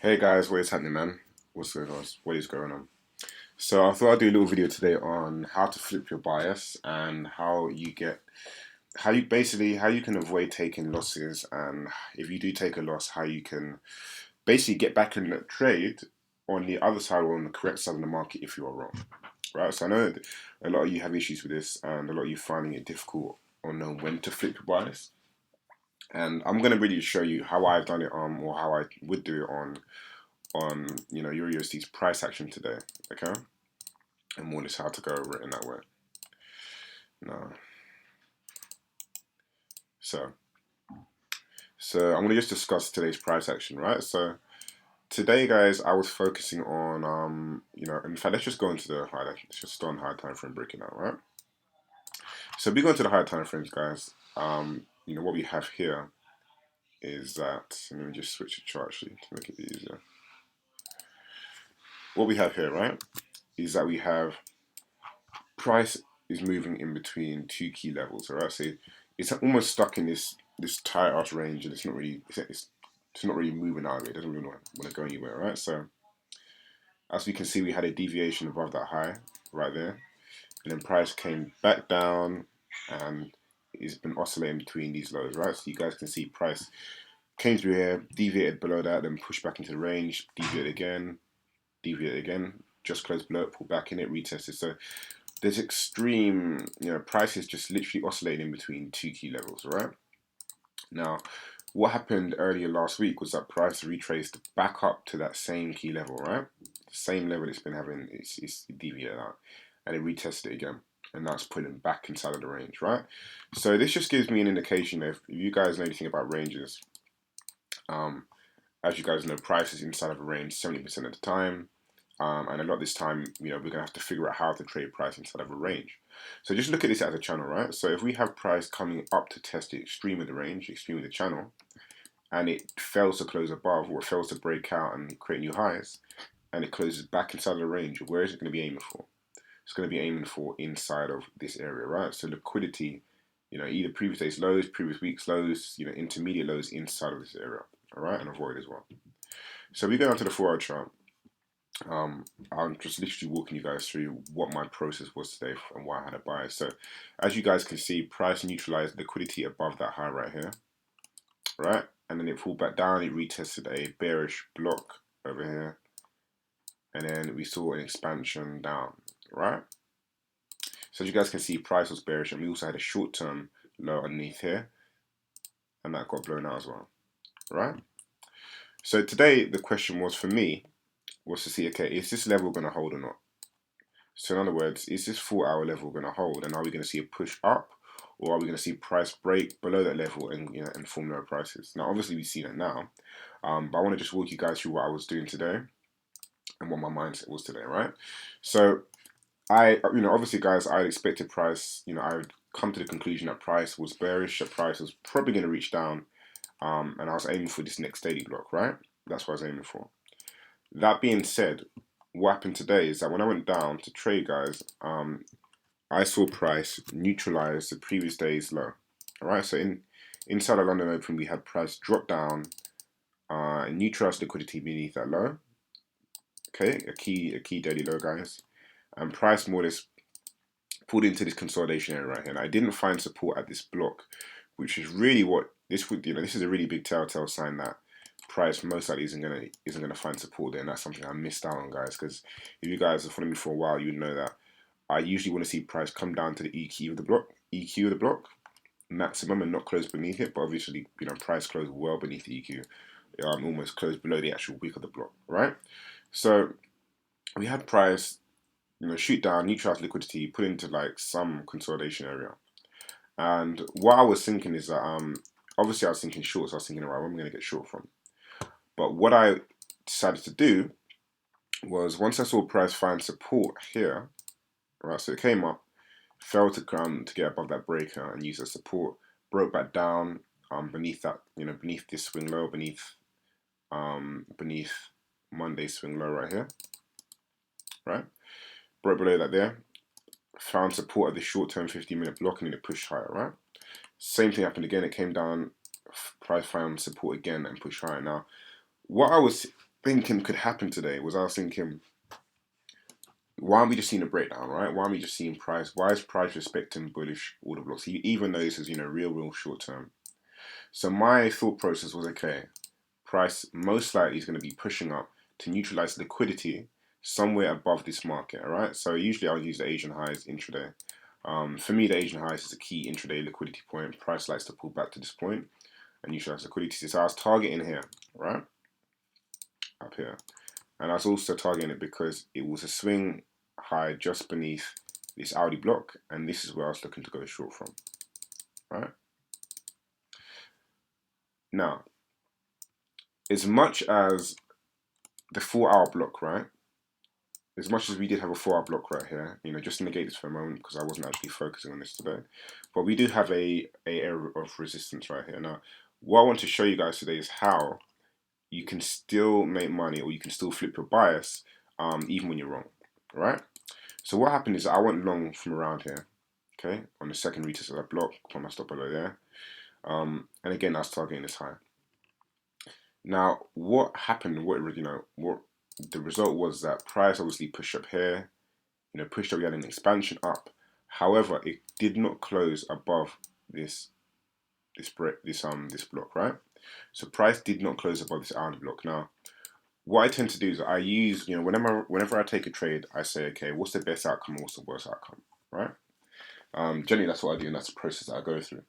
Hey guys, what is happening, man? What's going on? What is going on? So I thought I'd do a little video today on how to flip your bias and how you can avoid taking losses, and if you do take a loss, how you can basically get back in the trade on the other side or on the correct side of the market if you are wrong, right? So I know that a lot of you have issues with this, and a lot of you finding it difficult on knowing when to flip your bias. And I'm gonna really show you how I've done it or how I would do it on EURUSD's price action today, okay? And more just how to go over it in that way. No. So I'm gonna just discuss today's price action, right? So today, guys, I was focusing on in fact, let's just go into the high. Let's just start on high time frame breaking out, right? So we go into the high time frames, guys. What we have here is that let me just switch the chart actually to make it easier. What we have here, right, is that we have price is moving in between two key levels, all right? So it's almost stuck in this tight ass range, and it's not really moving out of it. It doesn't really want to go anywhere, right? So as we can see, we had a deviation above that high right there, and then price came back down, and it's been oscillating between these lows, right? So you guys can see price came through here, deviated below that, then pushed back into the range, deviated again, just closed below it, pulled back in it, retested. So there's extreme, prices just literally oscillating in between two key levels, right? Now, what happened earlier last week was that price retraced back up to that same key level, right? The same level it's been having, it's deviated out, and it retested it again, and that's pulling back inside of the range, right? So this just gives me an indication if you guys know anything about ranges. As you guys know, price is inside of a range 70% of the time. And a lot of this time, we're going to have to figure out how to trade price inside of a range. So just look at this as a channel, right? So if we have price coming up to test the extreme of the range, extreme of the channel, and it fails to close above or it fails to break out and create new highs, and it closes back inside of the range, where is it going to be aiming for? It's going to be aiming for inside of this area, right? So liquidity, either previous day's lows, previous week's lows, intermediate lows inside of this area, all right, and avoid as well. So we go down to the 4-hour chart. I'm just literally walking you guys through what my process was today and why I had a buy. So as you guys can see, price neutralized liquidity above that high right here, right? And then it pulled back down, it retested a bearish block over here, and then we saw an expansion down, right? So as you guys can see, price was bearish, and we also had a short-term low underneath here, and that got blown out as well, right? So today the question was for me was to see, okay, is this level going to hold or not? So in other words, is this 4-hour level going to hold, and are we going to see a push up, or are we going to see price break below that level and form lower prices? Now, obviously, we've seen it now, but I want to just walk you guys through what I was doing today and what my mindset was today, right? So obviously, guys, I expected price. I would come to the conclusion that price was bearish, that price was probably going to reach down, and I was aiming for this next daily block, right? That's what I was aiming for. That being said, what happened today is that when I went down to trade, guys, I saw price neutralize the previous day's low. All right, so inside of London Open, we had price drop down, neutralize liquidity beneath that low. Okay, a key daily low, guys, and price more or less pulled into this consolidation area right here. And I didn't find support at this block, which is really what this would. This is a really big telltale sign that price most likely isn't gonna find support there, and that's something I missed out on, guys. Because if you guys have followed me for a while, you would know that I usually want to see price come down to the EQ of the block maximum, and not close beneath it. But obviously, price closed well beneath the EQ, almost closed below the actual wick of the block, right? So we had price, shoot down, neutralize liquidity, put into like some consolidation area. And what I was thinking is that obviously I was thinking short, so I was thinking, alright, where am I going to get short from? But what I decided to do was once I saw price find support here, right, so it came up, fell to get above that breaker and use as support, broke back down beneath that, beneath this swing low, beneath Monday's swing low right here, right? Broke below that there, found support at the short-term 15-minute block, and then it pushed higher, right? Same thing happened again. It came down, price found support again and pushed higher. Now, what I was thinking could happen today was I was thinking, why aren't we just seeing a breakdown, right? Why aren't we just seeing price? Why is price respecting bullish order blocks, even though this is, real short term? So my thought process was, okay, price most likely is going to be pushing up to neutralize liquidity somewhere above this market, all right? So usually I'll use the Asian highs intraday. For me, the Asian highs is a key intraday liquidity point. Price likes to pull back to this point and neutralize liquidity. So I was targeting here, right? Up here. And I was also targeting it because it was a swing high just beneath this Audi block, and this is where I was looking to go short from, right? Now, as much as the 4 hour block, right? As much as we did have a 4 hour block right here, just to negate this for a moment because I wasn't actually focusing on this today, but we do have a area of resistance right here. Now, what I want to show you guys today is how you can still make money or you can still flip your bias even when you're wrong, right? So what happened is I went long from around here, okay, on the second retest of that block, put my stop below there, and again I was targeting this high. Now, what happened? What the result was that price obviously pushed up here, pushed up. We had an expansion up. However, it did not close above this block, right? So price did not close above this hourly block. Now, what I tend to do is I use, whenever I take a trade, I say, okay, what's the best outcome and what's the worst outcome, right? Generally, that's what I do, and that's the process that I go through.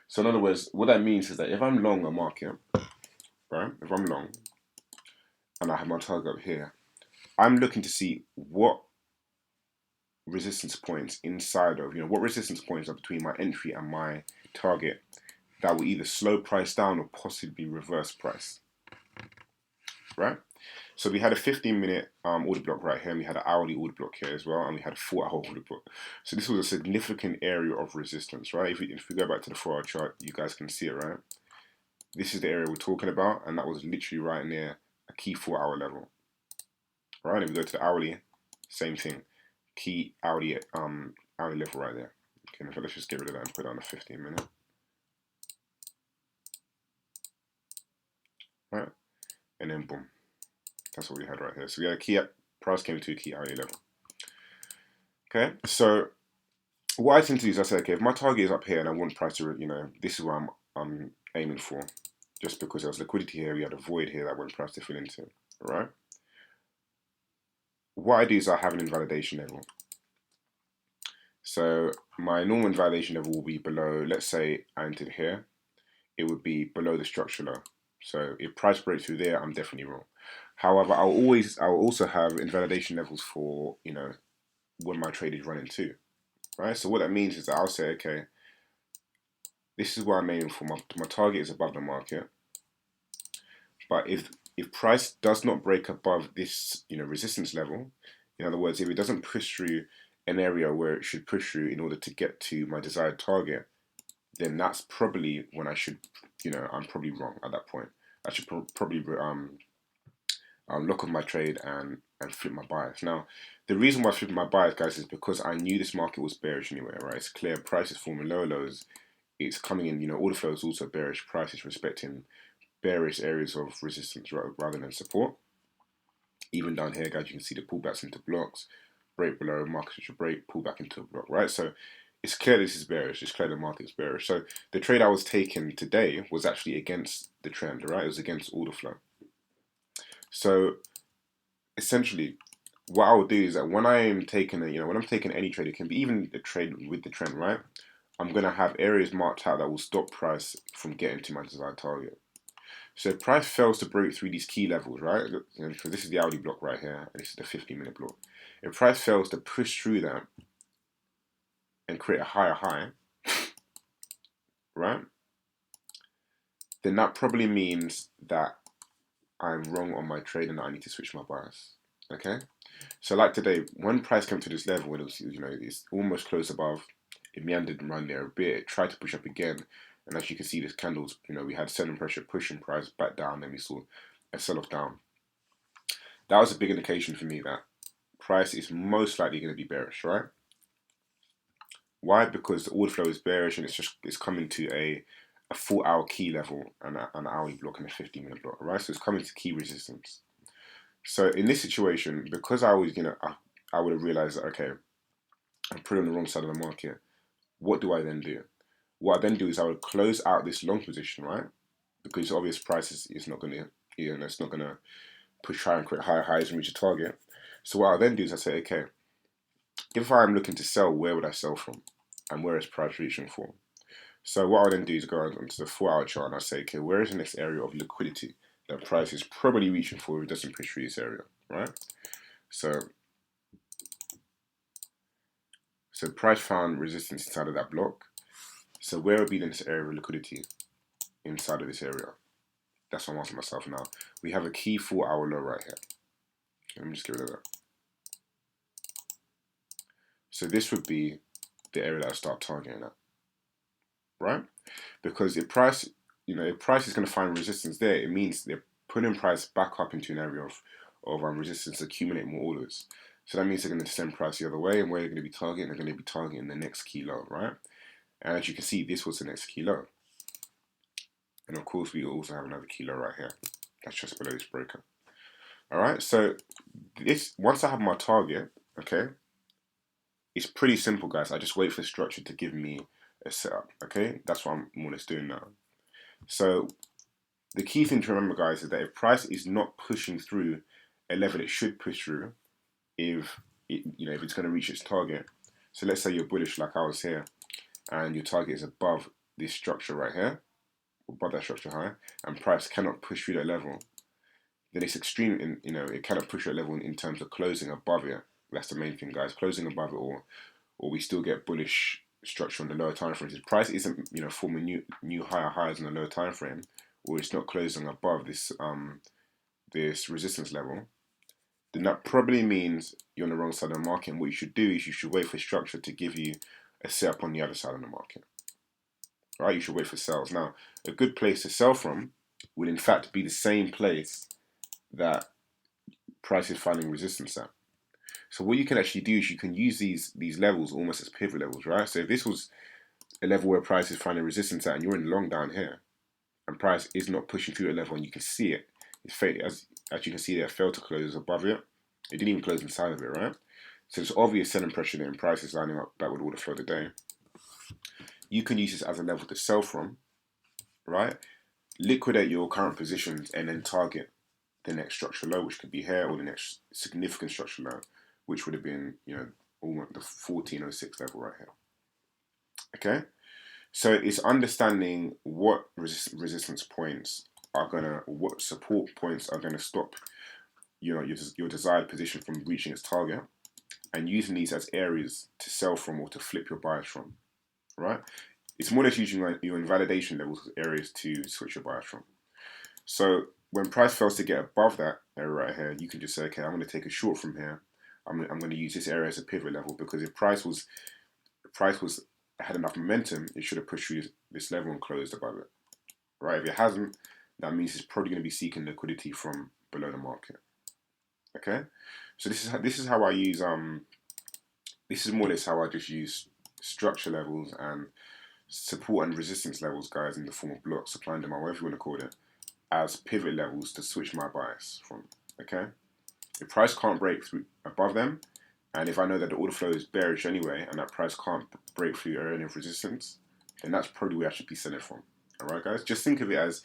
So in other words, what that means is that if I'm long a market, right? If I'm long and I have my target up here, I'm looking to see what resistance points inside of, what resistance points are between my entry and my target that will either slow price down or possibly reverse price, right? So we had a 15-minute order block right here, and we had an hourly order block here as well, and we had a 4 hour order block. So this was a significant area of resistance, right? If we go back to the 4 hour chart, you guys can see it, right? This is the area we're talking about, and that was literally right near a key 4 hour level, right? If we go to the hourly, same thing, key hourly level right there. Okay, so let's just get rid of that and put it on a 15-minute, right? And then boom, that's what we had right here. So we had a key price came to a key hourly level. Okay, so what I tend to do is I say, okay, if my target is up here and I want price to, this is what I'm aiming for, just because there was liquidity here, we had a void here that I want price to fill into, all right? What I do is I have an invalidation level. So my normal invalidation level will be below, let's say I entered here, it would be below the structure low. So if price breaks through there, I'm definitely wrong. However, I'll also have invalidation levels for, when my trade is running too, right? So what that means is that I'll say, okay, this is what I'm aiming for. My target is above the market. But if price does not break above this, resistance level, in other words, if it doesn't push through an area where it should push through in order to get to my desired target, then that's probably when I should, I'm probably wrong at that point. I should probably lock off my trade and flip my bias. Now, the reason why I flipped my bias, guys, is because I knew this market was bearish anyway, right? It's clear price is forming lower lows. It's coming in, order flow is also bearish. Price is respecting various areas of resistance rather than support. Even down here, guys, you can see the pullbacks into blocks, break below, market should break, pull back into a block, right? So it's clear this is bearish. It's clear the market's bearish. So the trade I was taking today was actually against the trend, right? It was against order flow. So essentially, what I would do is that when I am taking when I'm taking any trade, it can be even a trade with the trend, right? I'm gonna have areas marked out that will stop price from getting to my desired target. So if price fails to break through these key levels, right? So this is the hourly block right here, and this is the 15-minute block. If price fails to push through that and create a higher high, right? Then that probably means that I'm wrong on my trade and I need to switch my bias. Okay? So like today, when price came to this level, when it was, it's almost close above, it meandered around there a bit, it tried to push up again, and as you can see, this candles, we had selling pressure pushing price back down, then we saw a sell-off down. That was a big indication for me that price is most likely going to be bearish, right? Why? Because the order flow is bearish and it's coming to a 4 hour key level and an hourly block and a 15-minute block, right? So it's coming to key resistance. So in this situation, because I was, I would have realized that, okay, I'm pretty on the wrong side of the market. What do I then do? What I then do is I would close out this long position, right? Because obvious price is not going to, it's not going to push higher and create higher highs and reach a target. So what I then do is I say, okay, if I'm looking to sell, where would I sell from? And where is price reaching for? So what I'll then do is go onto the 4-hour chart and I'll say, okay, where is the next area of liquidity that price is probably reaching for if it doesn't push through this area, right? So price found resistance inside of that block. So where would be the next area of liquidity inside of this area? That's what I'm asking myself now. We have a key 4-hour low right here. Let me just get rid of that. So this would be the area that I start targeting at, right? Because if price, if price is going to find resistance there, it means they're putting price back up into an area of resistance to accumulate more orders. So that means they're going to send price the other way, and where they're going to be targeting, they're going to be targeting the next key low, right? And as you can see, this was the next key low. And of course, we also have another key low right here. That's just below this breaker. All right, so this, once I have my target, okay, it's pretty simple, guys. I just wait for structure to give me a setup, okay? That's what I'm more or less doing now. So the key thing to remember, guys, is that if price is not pushing through a level it should push through, if it's going to reach its target. So let's say you're bullish like I was here, and your target is above this structure right here, above that structure high, and price cannot push through that level, then it's extreme it cannot push that level in terms of closing above it. That's the main thing, guys. Closing above it, or we still get bullish structure on the lower time frames. If price isn't forming new higher highs on the lower time frame, or it's not closing above this this resistance level, then that probably means you're on the wrong side of the market. And what you should do is you should wait for structure to give you a setup on the other side of the market. Right? You should wait for sales. Now, a good place to sell from would in fact be the same place that price is finding resistance at. So what you can actually do is you can use these levels almost as pivot levels, right? So if this was a level where price is finding resistance at, and you're in long down here, and price is not pushing through a level, and you can see it, as you can see, it failed to close above it. It didn't even close inside of it, right? So it's obvious selling pressure there, and price is lining up back with order flow today. You can use this as a level to sell from, right? Liquidate your current positions and then target the next structural low, which could be here, or the next significant structural low, which would have been, almost the 1406 level right here. Okay, so it's understanding what resistance points are what support points are gonna stop, your desired position from reaching its target, and using these as areas to sell from or to flip your bias from, right? It's more or less using your invalidation levels as areas to switch your bias from. So when price fails to get above that area right here, you can just say, okay, I'm going to take a short from here. I'm going to use this area as a pivot level, because if price had enough momentum, it should have pushed through this level and closed above it, right? If it hasn't, that means it's probably going to be seeking liquidity from below the market. Okay, so this is how I use this is more or less how I just use structure levels and support and resistance levels, guys, in the form of blocks, supply and demand, whatever you want to call it, as pivot levels to switch my bias from. Okay, if price can't break through above them, and if I know that the order flow is bearish anyway, and that price can't break through area of resistance, then that's probably where I should be selling from. All right, guys, just think of it as,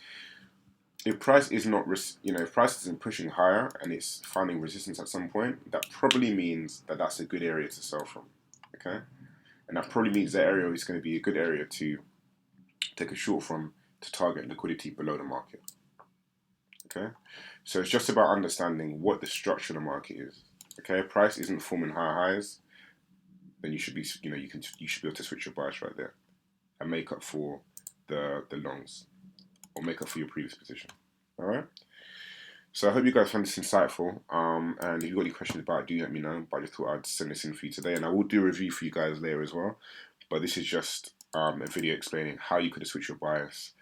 if price is not, if price isn't pushing higher and it's finding resistance at some point, that probably means that that's a good area to sell from. Okay, and that probably means that area is going to be a good area to take a short from to target liquidity below the market. Okay, so it's just about understanding what the structure of the market is. Okay, if price isn't forming higher highs, then you should be, you should be able to switch your bias right there and make up for the longs, or make up for your previous position. All right. So I hope you guys found this insightful. And if you've got any questions about it, do let me know. But I just thought I'd send this in for you today, and I will do a review for you guys later as well. But this is just a video explaining how you could switch your bias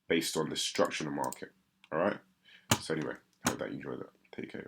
based on the structure of the market. All right. So anyway, I hope that you enjoyed that. Take care.